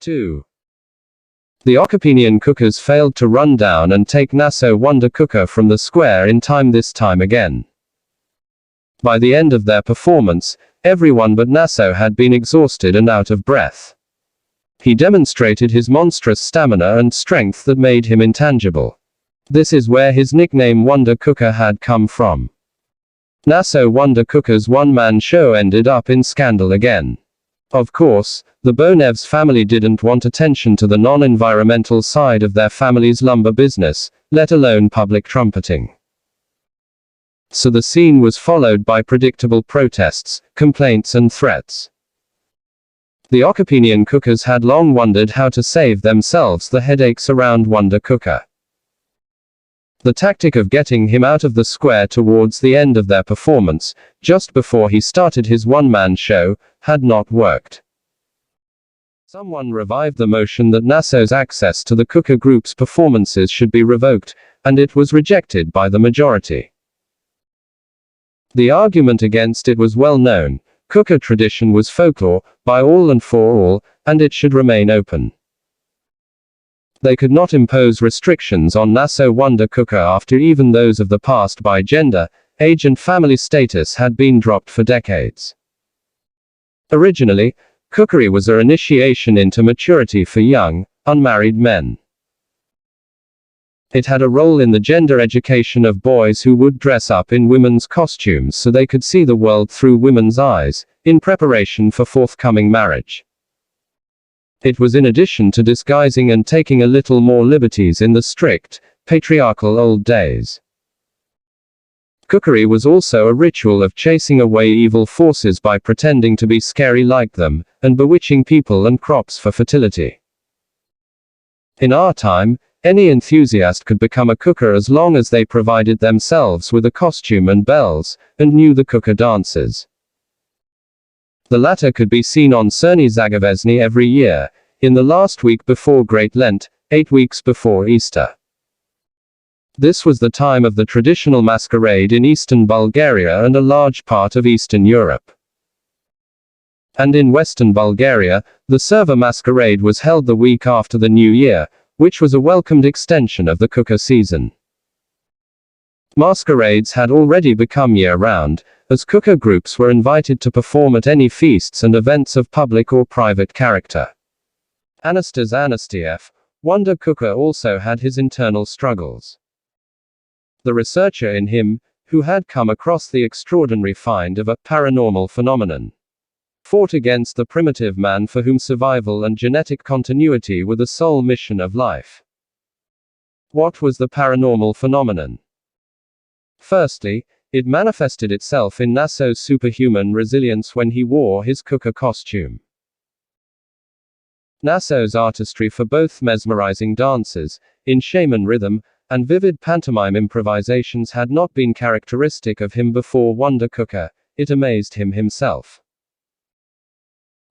2. The Opinion cookers failed to run down and take Nasso Wonder Kuker from the square in time this time again. By the end of their performance, everyone but Nasso had been exhausted and out of breath. He demonstrated his monstrous stamina and strength that made him intangible. This is where his nickname Wonder Kuker had come from. Nasso Wonder Kuker's one-man show ended up in scandal again. Of course, the Bonev's family didn't want attention to the non-environmental side of their family's lumber business, let alone public trumpeting. So the scene was followed by predictable protests, complaints and threats. The Opinion cookers had long wondered how to save themselves the headaches around Wonder Kuker. The tactic of getting him out of the square towards the end of their performance, just before he started his one-man show, had not worked. Someone revived the motion that Nasso's access to the Kuker group's performances should be revoked, and it was rejected by the majority. The argument against it was well known. Kuker tradition was folklore, by all and for all, and it should remain open. They could not impose restrictions on Nasso Wonder Kuker after even those of the past by gender, age and family status had been dropped for decades. Originally, cookery was an initiation into maturity for young, unmarried men. It had a role in the gender education of boys who would dress up in women's costumes so they could see the world through women's eyes, in preparation for forthcoming marriage. It was in addition to disguising and taking a little more liberties in the strict, patriarchal old days. Cookery was also a ritual of chasing away evil forces by pretending to be scary like them, and bewitching people and crops for fertility. In our time, any enthusiast could become a cooker as long as they provided themselves with a costume and bells, and knew the cooker dances. The latter could be seen on Cerny Zagavesny every year, in the last week before Great Lent, 8 weeks before Easter. This was the time of the traditional masquerade in eastern Bulgaria and a large part of Eastern Europe. And in Western Bulgaria, the server masquerade was held the week after the New Year, which was a welcomed extension of the cooker season. Masquerades had already become year-round, as cooker groups were invited to perform at any feasts and events of public or private character. Anastas Anastiev, Wonder Kuker also had his internal struggles. The researcher in him, who had come across the extraordinary find of a paranormal phenomenon, fought against the primitive man for whom survival and genetic continuity were the sole mission of life. What was the paranormal phenomenon? Firstly, it manifested itself in Nasso's superhuman resilience when he wore his cooker costume. Nasso's artistry for both mesmerizing dances, in shaman rhythm, and vivid pantomime improvisations had not been characteristic of him before Wonder Kuker, it amazed him himself.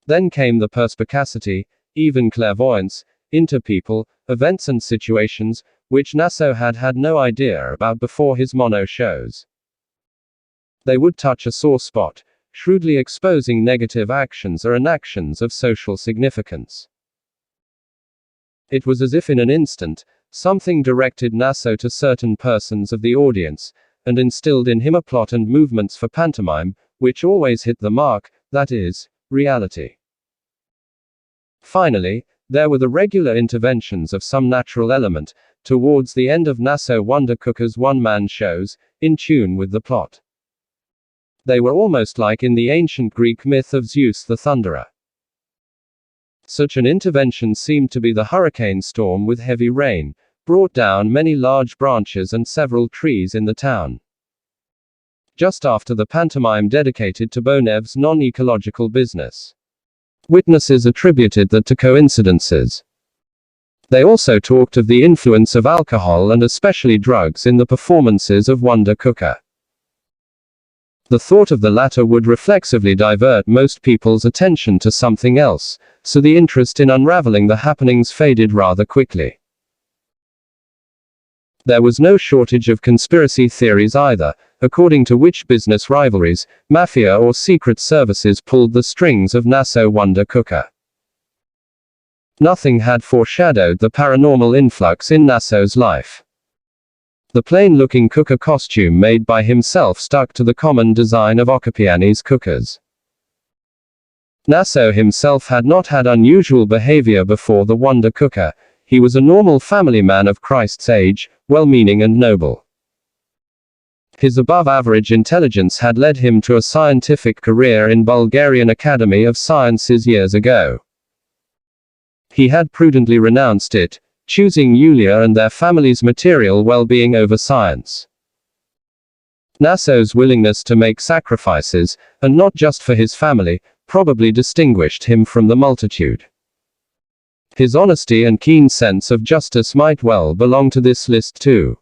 Then came the perspicacity, even clairvoyance, into people, events and situations, which Nasso had had no idea about before his mono shows. They would touch a sore spot, shrewdly exposing negative actions or inactions of social significance. It was as if in an instant, something directed Nasso to certain persons of the audience, and instilled in him a plot and movements for pantomime, which always hit the mark, that is, reality. Finally, there were the regular interventions of some natural element, towards the end of Nasso Wonder Kuker's one-man shows, in tune with the plot. They were almost like in the ancient Greek myth of Zeus the Thunderer. Such an intervention seemed to be the hurricane storm with heavy rain, brought down many large branches and several trees in the town. Just after the pantomime dedicated to Bonev's non-ecological business. Witnesses attributed that to coincidences. They also talked of the influence of alcohol and especially drugs in the performances of Wonder Kuker. The thought of the latter would reflexively divert most people's attention to something else, so the interest in unraveling the happenings faded rather quickly. There was no shortage of conspiracy theories either, according to which business rivalries, mafia or secret services pulled the strings of Nasso Wonder Kuker. Nothing had foreshadowed the paranormal influx in Nasso's life. The plain-looking cooker costume made by himself stuck to the common design of Okopiani's cookers. Nasso himself had not had unusual behavior before the Wonder Cooker. He was a normal family man of Christ's age, well-meaning and noble. His above-average intelligence had led him to a scientific career in Bulgarian Academy of Sciences years ago. He had prudently renounced it, choosing Yulia and their family's material well-being over science. Nasso's willingness to make sacrifices, and not just for his family, probably distinguished him from the multitude. His honesty and keen sense of justice might well belong to this list too.